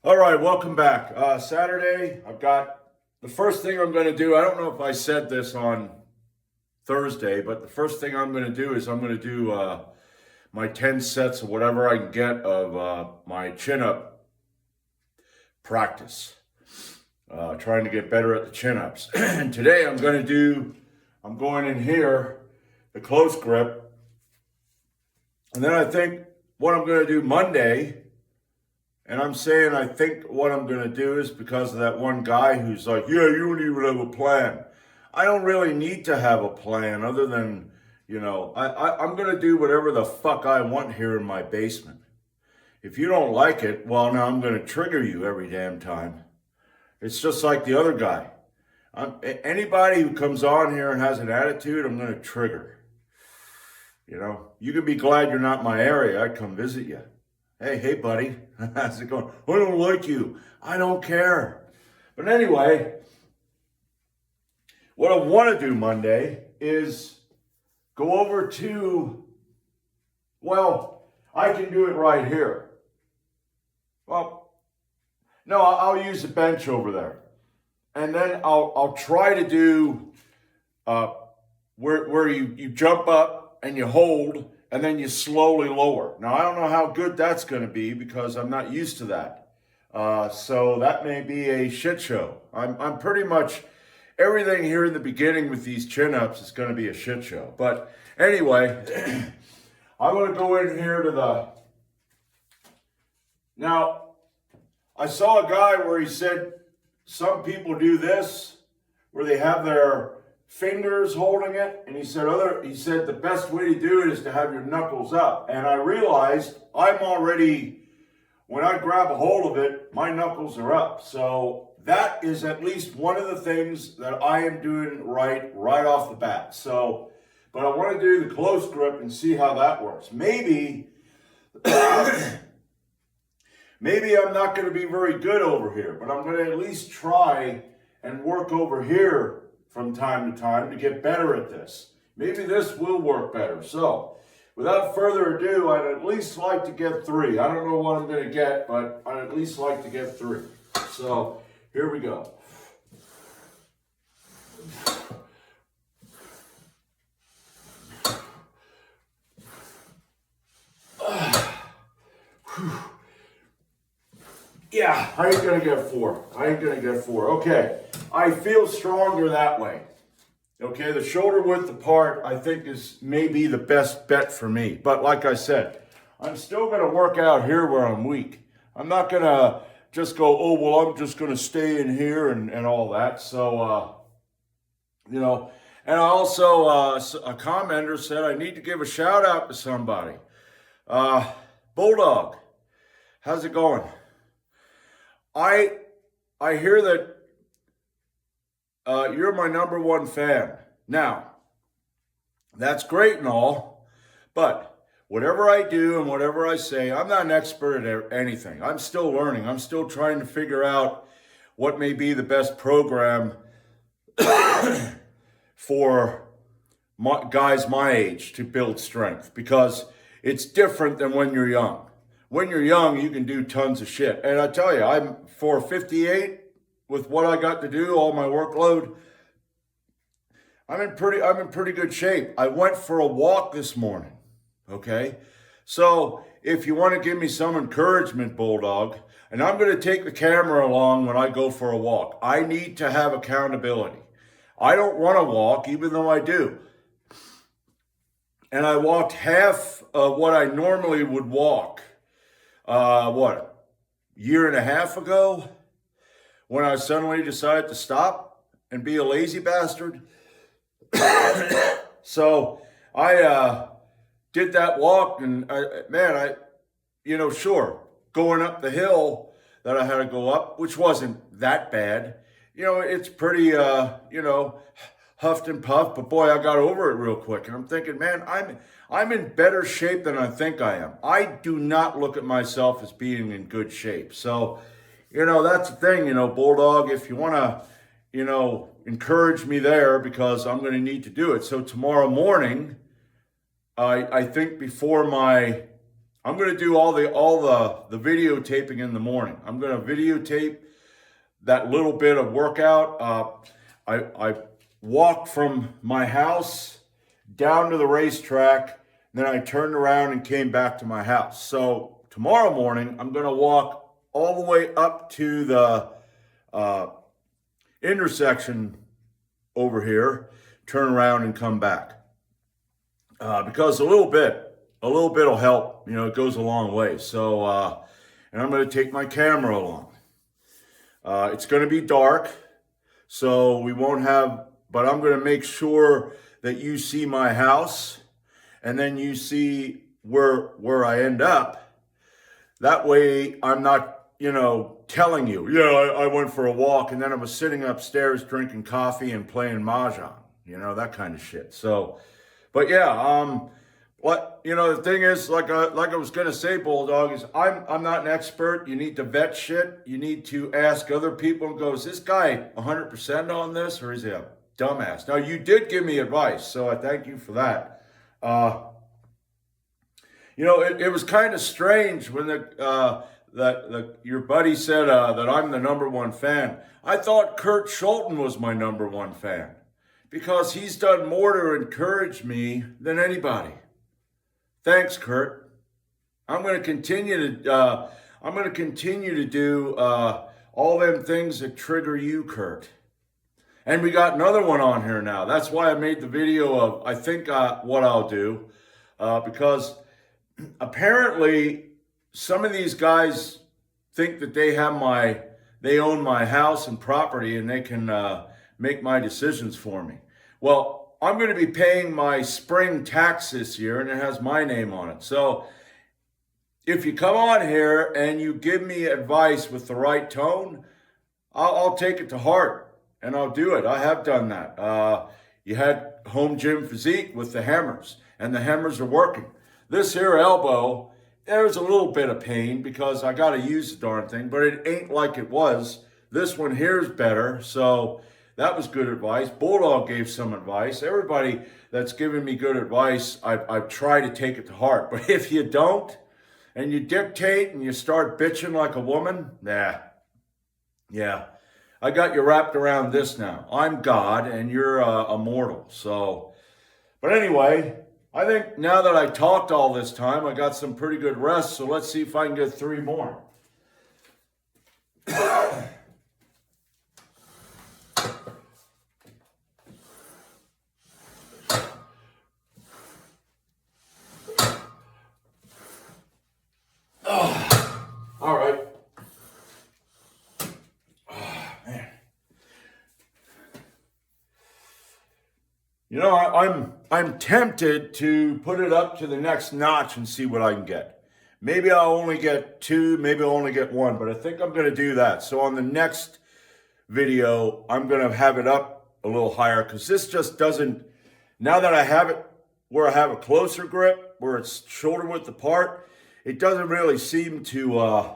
All right, welcome back. Saturday, I've got the first thing I'm going to do. I don't know if I said this on Thursday, but the first thing I'm going to do is I'm going to do my 10 sets of whatever I can get of my chin up practice. Trying to get better at the chin ups. And today I'm going in here, the close grip. And then I think what I'm going to do Monday. And I'm saying I think what I'm going to do is because of that one guy who's like, yeah, you don't even have a plan. I don't really need to have a plan other than, I'm going to do whatever the fuck I want here in my basement. If you don't like it, well, now I'm going to trigger you every damn time. It's just like the other guy. Anybody who comes on here and has an attitude, I'm going to trigger. You can be glad you're not in my area. I'd come visit you. Hey, buddy. How's it going? I don't like you. I don't care. But anyway, what I want to do Monday is go over to, I can do it right here. Well, no, I'll use the bench over there. And then I'll try to do where you jump up and you hold and then you slowly lower. Now, I don't know how good that's going to be because I'm not used to that. So that may be a shit show. I'm pretty much, everything here in the beginning with these chin-ups is going to be a shit show. But anyway, I'm going to go in here to now, I saw a guy where he said some people do this, where they have their fingers holding it, and he said the best way to do it is to have your knuckles up. And I realized when I grab a hold of it, my knuckles are up. So that is at least one of the things that I am doing right off the bat. So, but I want to do the close grip and see how that works. Maybe I'm not going to be very good over here, but I'm going to at least try and work over here from time to time to get better at this. Maybe this will work better. So, without further ado, I'd at least like to get 3. I don't know what I'm going to get, but I'd at least like to get 3. So, here we go. Yeah, I ain't going to get 4. Okay. I feel stronger that way. Okay, the shoulder width apart, I think is maybe the best bet for me. But like I said, I'm still going to work out here where I'm weak. I'm not going to just go, I'm just going to stay in here and all that. So, and I also, a commenter said I need to give a shout out to somebody. Bulldog, how's it going? I hear that you're my number 1 fan. Now, that's great and all, but whatever I do and whatever I say, I'm not an expert at anything. I'm still learning. I'm still trying to figure out what may be the best program for guys my age to build strength, because it's different than when you're young. When you're young, you can do tons of shit. And I tell you, I'm 458 with what I got to do, all my workload. I'm in pretty good shape. I went for a walk this morning. Okay? So, if you want to give me some encouragement, Bulldog, and I'm going to take the camera along when I go for a walk. I need to have accountability. I don't want to walk, even though I do. And I walked half of what I normally would walk. Year and a half ago, when I suddenly decided to stop and be a lazy bastard. So I did that walk, and sure, going up the hill that I had to go up, which wasn't that bad. It's pretty, huffed and puffed, but boy, I got over it real quick. And I'm thinking, man, I'm in better shape than I think I am. I do not look at myself as being in good shape. So, that's the thing, Bulldog, if you want to, encourage me there, because I'm going to need to do it. So tomorrow morning, I think before my I'm going to do all the videotaping in the morning. I'm going to videotape that little bit of workout. I walked from my house down to the racetrack, then I turned around and came back to my house. So tomorrow morning, I'm going to walk all the way up to the intersection over here, turn around and come back. Because a little bit will help. You know, it goes a long way. So, and I'm going to take my camera along. It's going to be dark, so we won't have, but I'm going to make sure that you see my house and then you see where I end up. That way I'm not, you know, telling you, yeah, I went for a walk and then I was sitting upstairs drinking coffee and playing mahjong, you know, that kind of shit. So, but yeah, what, you know, the thing is, like I was gonna say, Bulldog, is I'm not an expert. You need to vet shit. You need to ask other people and go, is this guy 100% on this, or is he a dumbass? Now, you did give me advice, so I thank you for that. You know, it was kind of strange when your buddy said that I'm the #1 fan. I thought Kurt Schulten was my #1 fan because he's done more to encourage me than anybody. Thanks, Kurt. I'm going to continue to do all them things that trigger you, Kurt. And we got another one on here now. That's why I made the video of, I think, what I'll do. Because apparently some of these guys think that they own my house and property and they can make my decisions for me. Well, I'm going to be paying my spring tax this year, and it has my name on it. So if you come on here and you give me advice with the right tone, I'll take it to heart, and I'll do it. I have done that. You had home gym physique with the hammers, and the hammers are working. This here elbow, there's a little bit of pain because I got to use the darn thing, but it ain't like it was. This one here is better, so that was good advice. Bulldog gave some advice. Everybody that's given me good advice, I've tried to take it to heart. But if you don't, and you dictate and you start bitching like a woman, yeah, I got you wrapped around this now. I'm God and you're a mortal. So, but anyway, I think now that I talked all this time, I got some pretty good rest. So let's see if I can get 3 more. All right. Oh, man. You know, I'm tempted to put it up to the next notch and see what I can get. Maybe I'll only get 2, maybe I'll only get 1, but I think I'm going to do that. So on the next video, I'm going to have it up a little higher because this just doesn't, now that I have it where I have a closer grip, where it's shoulder width apart, it doesn't really seem to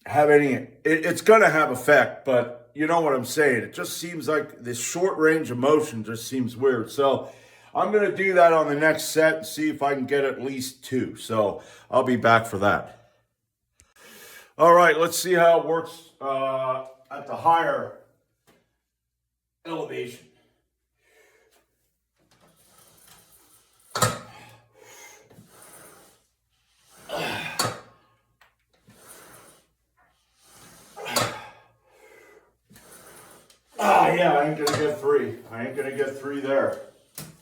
have any, it's going to have effect, but you know what I'm saying. It just seems like this short range of motion just seems weird. So I'm going to do that on the next set and see if I can get at least 2. So I'll be back for that. All right, let's see how it works at the higher elevation. Yeah, I ain't gonna get 3. I ain't gonna get 3 there.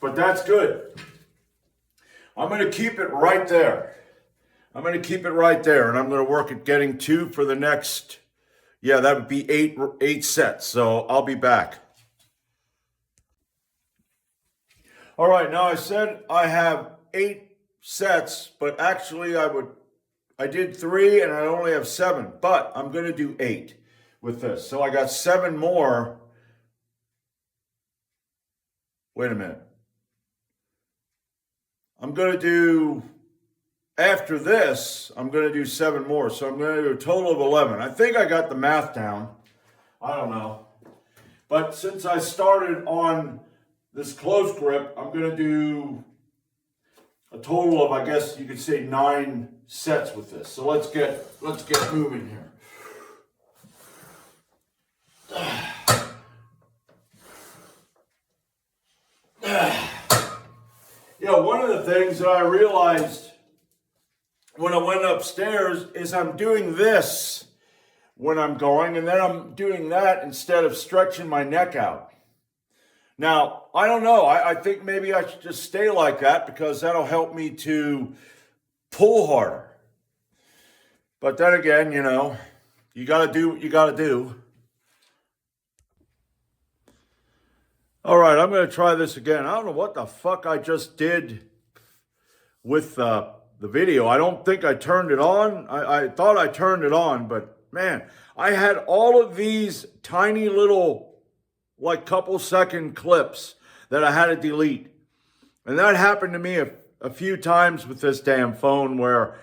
But that's good. I'm gonna keep it right there. I'm gonna keep it right there, and I'm gonna work at getting 2 for the next, yeah, that would be 8 sets. So I'll be back. All right, now I said I have 8 sets, but actually I did 3 and I only have 7, but I'm gonna do 8 with this. So I got 7 more. Wait a minute. I'm going to do, after this, I'm going to do 7 more. So I'm going to do a total of 11. I think I got the math down. I don't know. But since I started on this close grip, I'm going to do a total of, I guess you could say, 9 sets with this. So let's get moving here. You know, one of the things that I realized when I went upstairs is I'm doing this when I'm going, and then I'm doing that instead of stretching my neck out. Now, I don't know. I think maybe I should just stay like that because that'll help me to pull harder. But then again, you know, you got to do what you got to do. All right, I'm going to try this again. I don't know what the fuck I just did with the video. I don't think I turned it on. I thought I turned it on, but man, I had all of these tiny little, like, couple second clips that I had to delete. And that happened to me a few times with this damn phone, where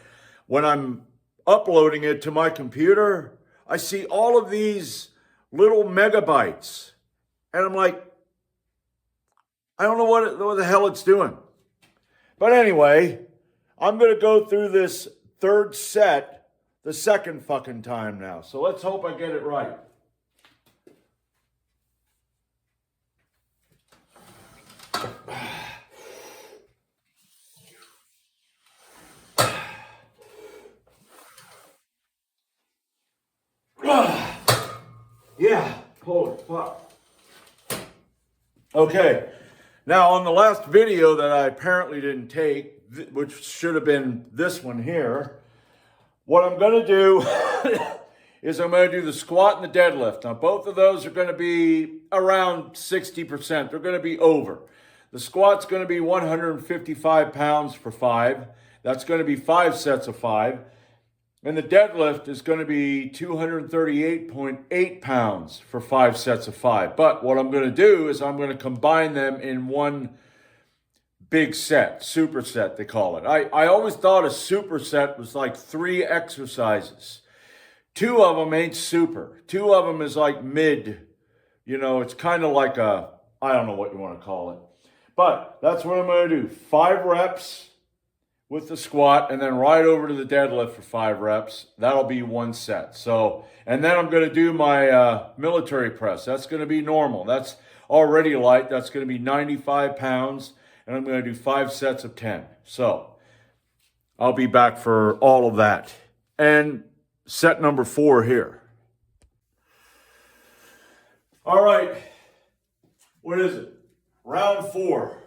when I'm uploading it to my computer, I see all of these little megabytes. And I'm like, I don't know what the hell it's doing. But anyway, I'm going to go through this third set the second fucking time now. So let's hope I get it right. Yeah, holy fuck. Okay, now on the last video that I apparently didn't take, which should have been this one here, what I'm going to do is I'm going to do the squat and the deadlift. Now, both of those are going to be around 60%. They're going to be over. The squat's going to be 155 pounds for 5. That's going to be 5 sets of 5. And the deadlift is going to be 238.8 pounds for 5 sets of 5. But what I'm going to do is I'm going to combine them in one big set, superset they call it. I always thought a superset was like 3 exercises. 2 of them ain't super. 2 of them is like mid. You know, it's kind of like a, I don't know what you want to call it. But that's what I'm going to do. 5 reps with the squat, and then right over to the deadlift for 5 reps. That'll be 1 set. So, and then I'm going to do my military press. That's going to be normal. That's already light. That's going to be 95 pounds, and I'm going to do 5 sets of 10. So, I'll be back for all of that. And set number 4 here. All right. What is it? Round 4.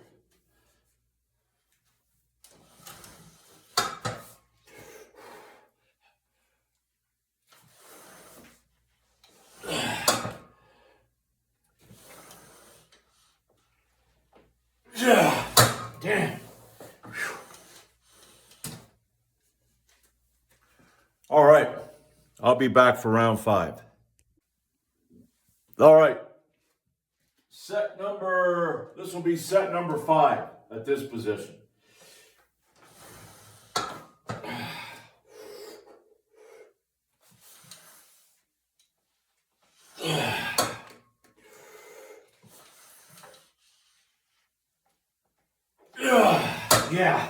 Damn. All right. I'll be back for round 5. All right. This will be set number 5 at this position. Yeah.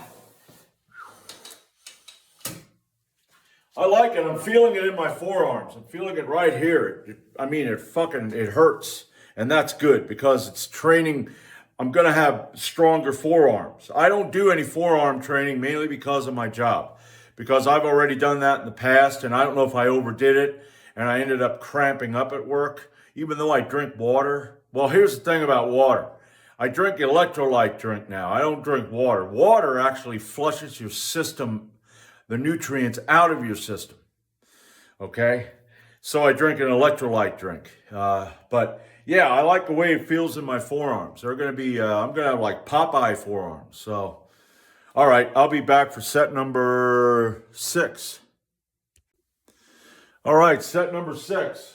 I like it. I'm feeling it in my forearms. I'm feeling it right here. It hurts. And that's good because it's training. I'm going to have stronger forearms. I don't do any forearm training mainly because of my job. Because I've already done that in the past, and I don't know if I overdid it, and I ended up cramping up at work, even though I drink water. Well, here's the thing about water. I drink electrolyte drink now. I don't drink water. Water actually flushes your system, the nutrients out of your system. Okay? So I drink an electrolyte drink. But yeah, I like the way it feels in my forearms. They're going to be, I'm going to have like Popeye forearms. So, all right, I'll be back for set number 6. All right, set number 6.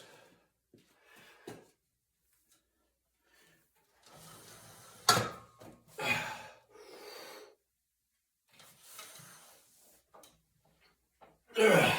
Yeah.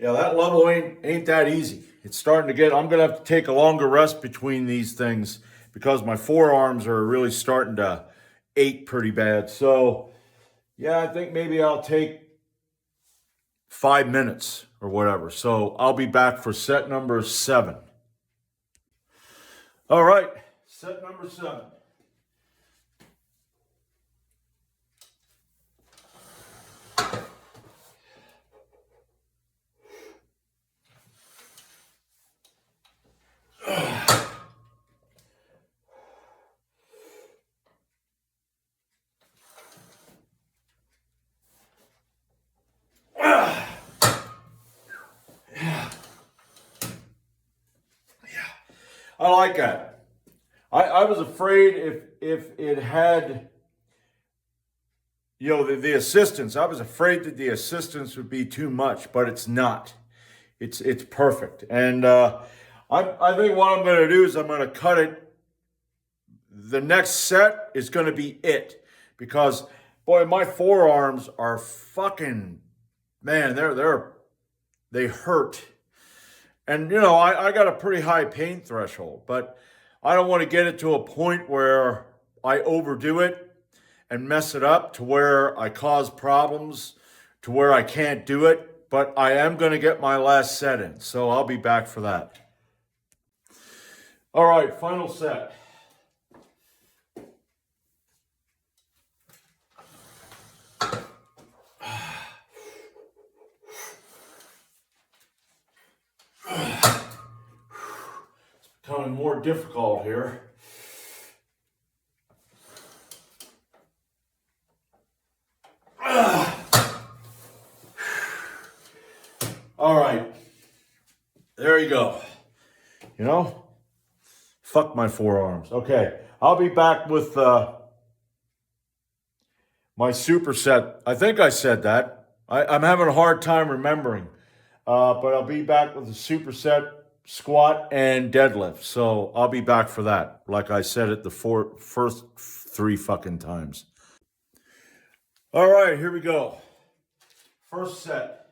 Yeah, that level ain't that easy. It's starting to get, I'm gonna have to take a longer rest between these things because my forearms are really starting to ache pretty bad. So yeah, I think maybe I'll take 5 minutes or whatever. So I'll be back for set number 7. All right, set number 7. I like that. I was afraid if it had, the assistance. I was afraid that the assistance would be too much, but it's not. It's perfect. And I think what I'm going to do is I'm going to cut it. The next set is going to be it because boy, my forearms are fucking, man. They hurt. And, I got a pretty high pain threshold, but I don't want to get it to a point where I overdo it and mess it up to where I cause problems, to where I can't do it. But I am going to get my last set in, so I'll be back for that. All right, final set. Becoming more difficult here. All right, there you go. Fuck my forearms. Okay, I'll be back with my superset. I think I said that. I'm having a hard time remembering, but I'll be back with the superset, squat, and deadlift. So I'll be back for that, like I said it the first 3 fucking times. All right, here we go. First set.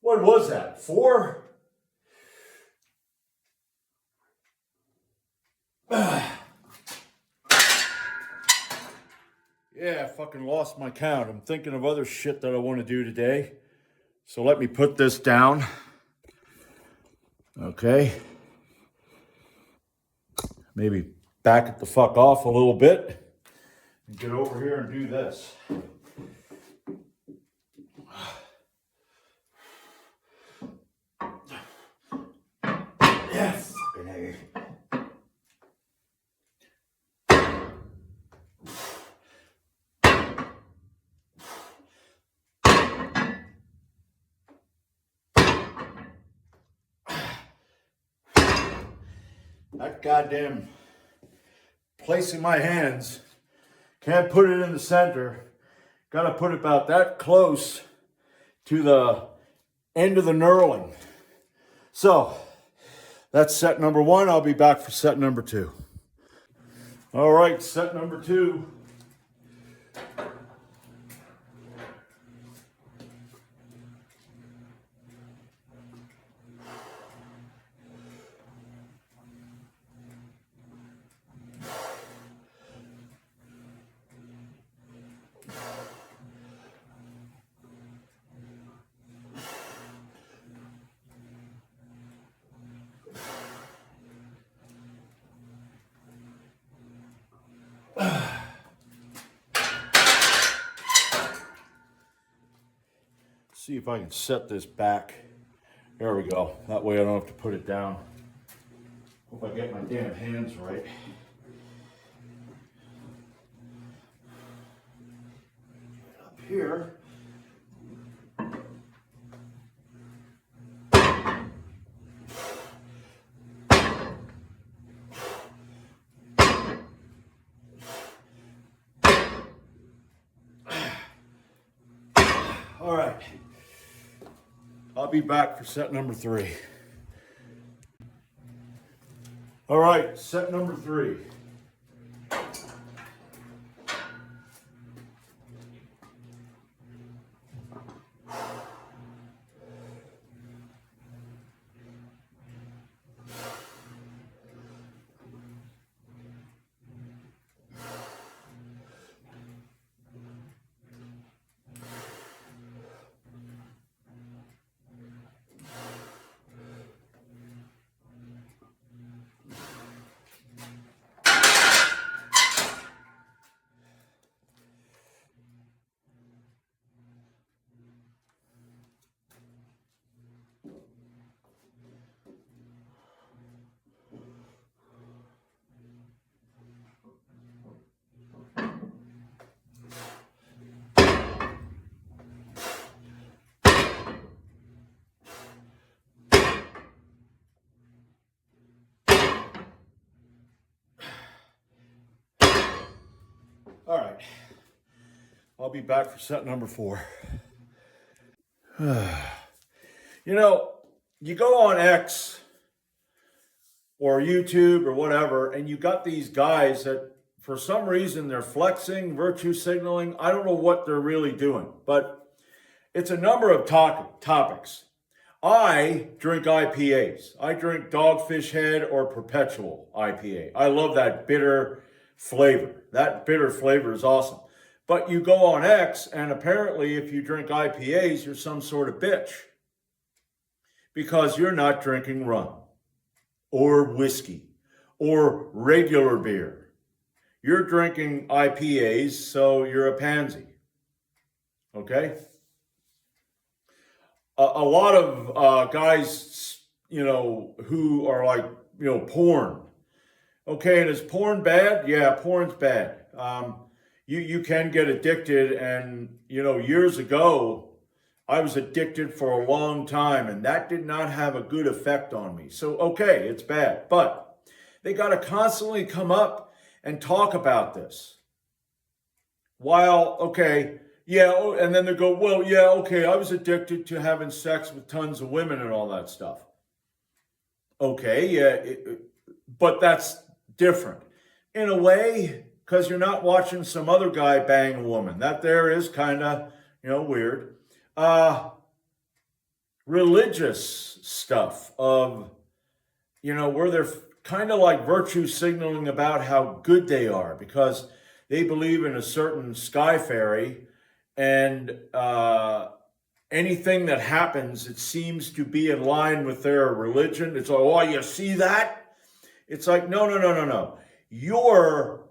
What was that? 4? Yeah, I fucking lost my count. I'm thinking of other shit that I want to do today. So let me put this down. Okay. Maybe back it the fuck off a little bit and get over here and do this. Yeah, fucking A. That goddamn placing my hands, can't put it in the center. Got to put it about that close to the end of the knurling. So that's set number 1. I'll be back for set number 2. All right, set number 2. See if I can set this back. There we go. That way I don't have to put it down. Hope I get my damn hands right. Up here. All right. I'll be back for set number 3. All right, set number 3. All right. I'll be back for set number 4. You know, you go on X or YouTube or whatever, and you got these guys that for some reason they're flexing, virtue signaling. I don't know what they're really doing, but it's a number of topics. I drink IPAs. I drink Dogfish Head or Perpetual IPA. I love that bitter flavor. That bitter flavor is awesome. But you go on X, and apparently if you drink IPAs, you're some sort of bitch. Because you're not drinking rum, or whiskey, or regular beer. You're drinking IPAs, so you're a pansy. Okay? A lot of guys, who are like, porn. Okay, and is porn bad? Yeah, porn's bad. You can get addicted, and, years ago, I was addicted for a long time, and that did not have a good effect on me. So, okay, it's bad. But they got to constantly come up and talk about this. While, okay, yeah, and then they go, well, yeah, okay, I was addicted to having sex with tons of women and all that stuff. Okay, yeah, but that's different. In a way, because you're not watching some other guy bang a woman. That there is kind of, weird. Religious stuff of, where they're kind of like virtue signaling about how good they are because they believe in a certain sky fairy, and anything that happens, it seems to be in line with their religion. It's like, oh, you see that? It's like, no. You're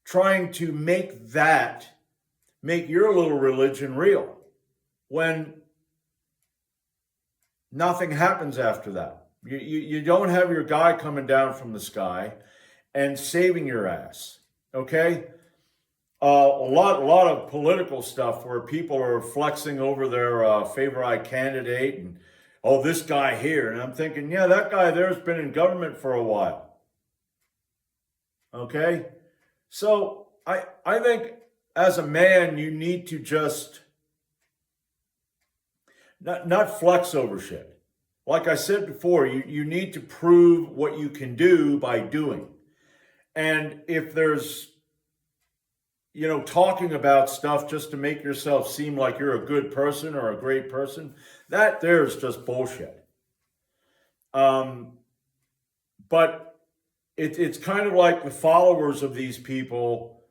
trying to make your little religion real when nothing happens after that. You don't have your guy coming down from the sky and saving your ass, okay? A lot of political stuff where people are flexing over their favorite candidate and, oh, this guy here. And I'm thinking, yeah, that guy there's been in government for a while. Okay? So I think as a man, you need to just not flex over shit. Like I said before, you need to prove what you can do by doing. And if there's, talking about stuff just to make yourself seem like you're a good person or a great person, that there's just bullshit. But it's kind of like the followers of these people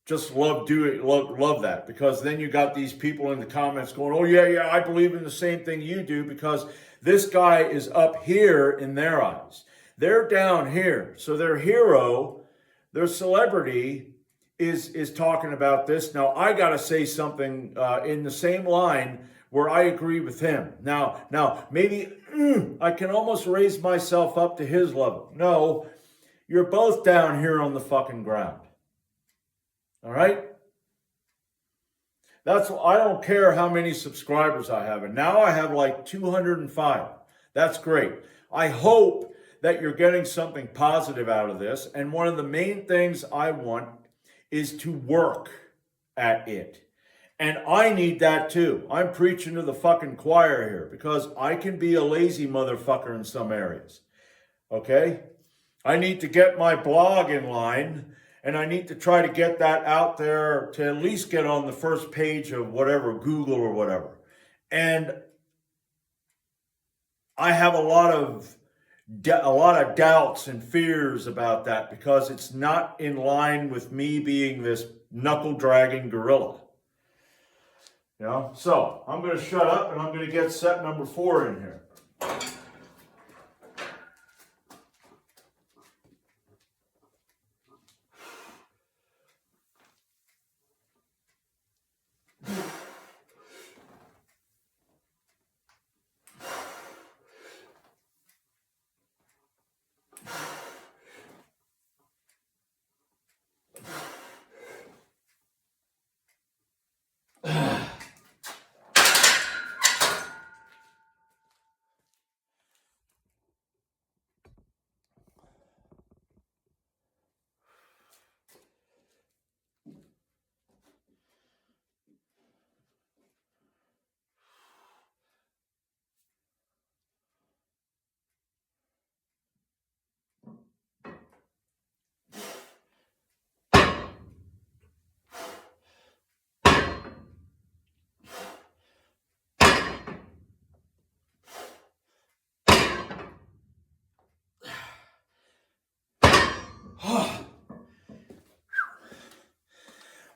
just love that, because then you got these people in the comments going, oh yeah, I believe in the same thing you do, because this guy is up here in their eyes. They're down here. So their hero, their celebrity is talking about this. Now I got to say something in the same line where I agree with him. Now maybe I can almost raise myself up to his level. No, you're both down here on the fucking ground. All right? I don't care how many subscribers I have. And now I have like 205. That's great. I hope that you're getting something positive out of this. And one of the main things I want is to work at it And I need that too. I'm preaching to the fucking choir here because I can be a lazy motherfucker in some areas. Okay? I need to get my blog in line, and I need to try to get that out there to at least get on the first page of whatever, Google or whatever. And I have a lot of doubts and fears about that because it's not in line with me being this knuckle dragging gorilla. You know, so I'm going to shut up and I'm going to get set number 4 in here.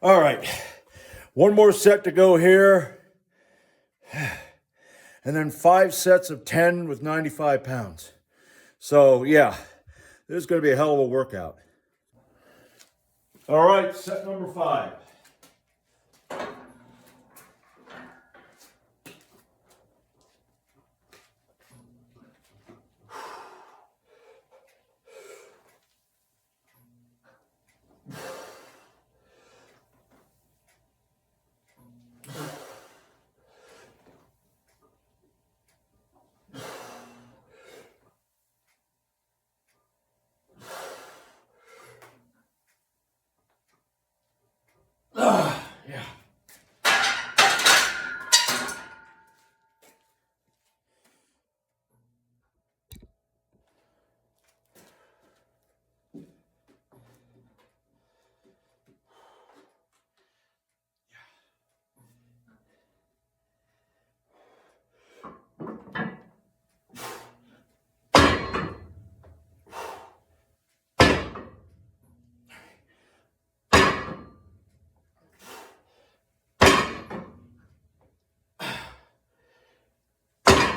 All right, one more set to go here, and then 5 sets of 10 with 95 pounds. So yeah, this is going to be a hell of a workout. All right, set number 5. Yeah.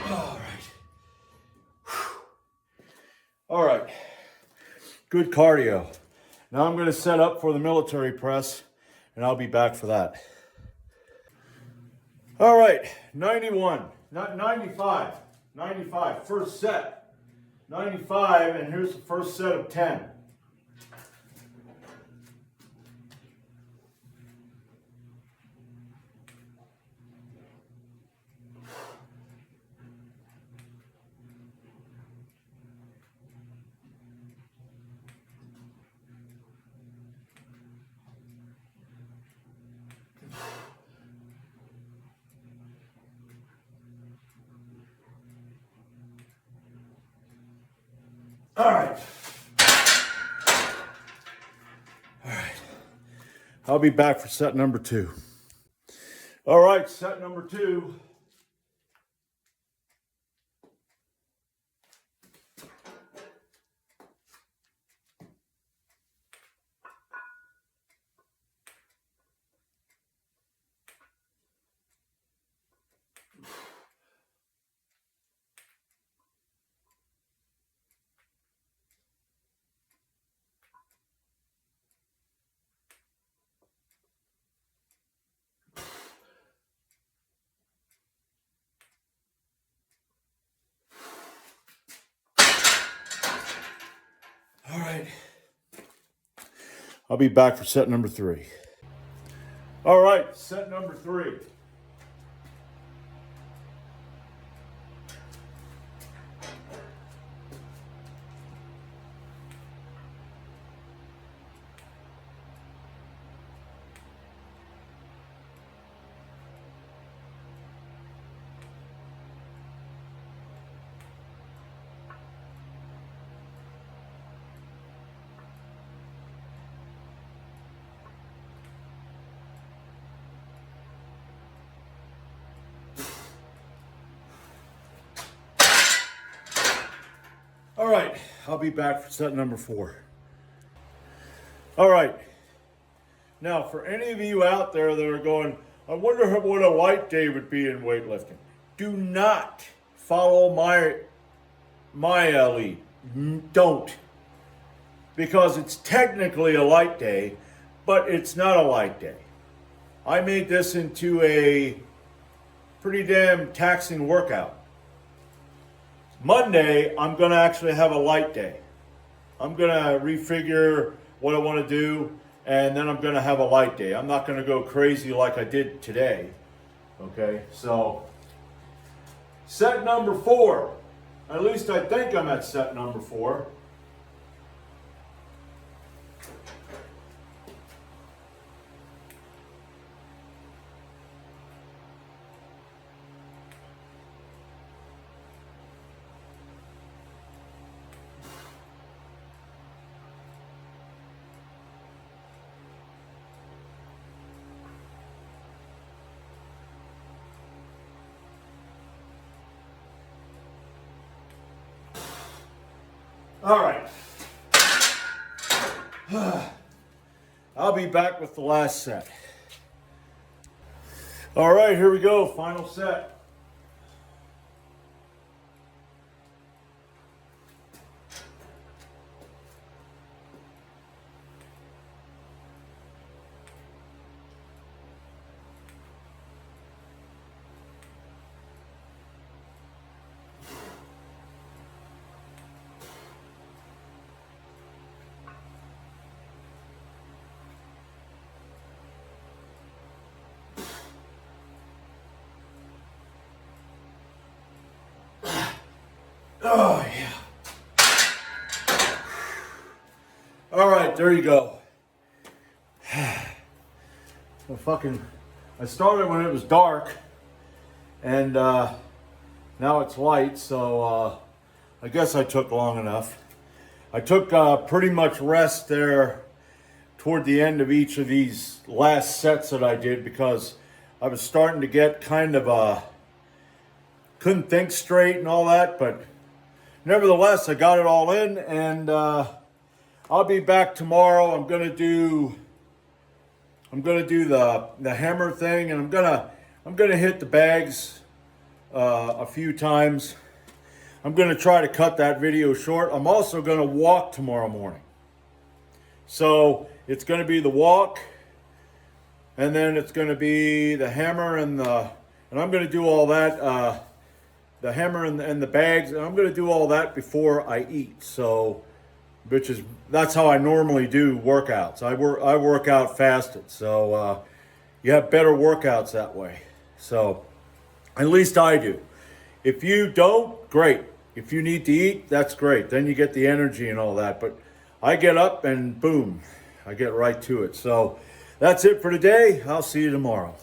All right. All right. Good cardio. Now I'm going to set up for the military press, and I'll be back for that. All right, 91, not 95, 95, first set. 95, and here's the first set of 10. All right. All right. I'll be back for set number 2. All right, set number 2. All right. I'll be back for set number 3. All right, set number 3. All right, I'll be back for set number 4. All right. Now, for any of you out there that are going, I wonder what a light day would be in weightlifting. Do not follow my lead. Don't. Because it's technically a light day, but it's not a light day. I made this into a pretty damn taxing workout. Monday, I'm going to actually have a light day. I'm going to refigure what I want to do, and then I'm going to have a light day. I'm not going to go crazy like I did today. Okay, so set number 4. At least I think I'm at set number 4. All right. I'll be back with the last set. All right, here we go. Final set. Oh, yeah. All right, there you go. I started when it was dark, and now it's light, so I guess I took long enough. I took pretty much rest there toward the end of each of these last sets that I did, because I was starting to get kind of couldn't think straight and all that, but nevertheless, I got it all in, and I'll be back tomorrow. I'm gonna do the hammer thing, and I'm gonna hit the bags a few times. I'm gonna try to cut that video short. I'm also gonna walk tomorrow morning, so it's gonna be the walk, and then it's gonna be the hammer and I'm gonna do all that. The hammer and the bags, and I'm going to do all that before I eat. So, that's how I normally do workouts. I work out fasted, so you have better workouts that way. So, at least I do. If you don't, great. If you need to eat, that's great. Then you get the energy and all that. But I get up and boom, I get right to it. So, that's it for today. I'll see you tomorrow.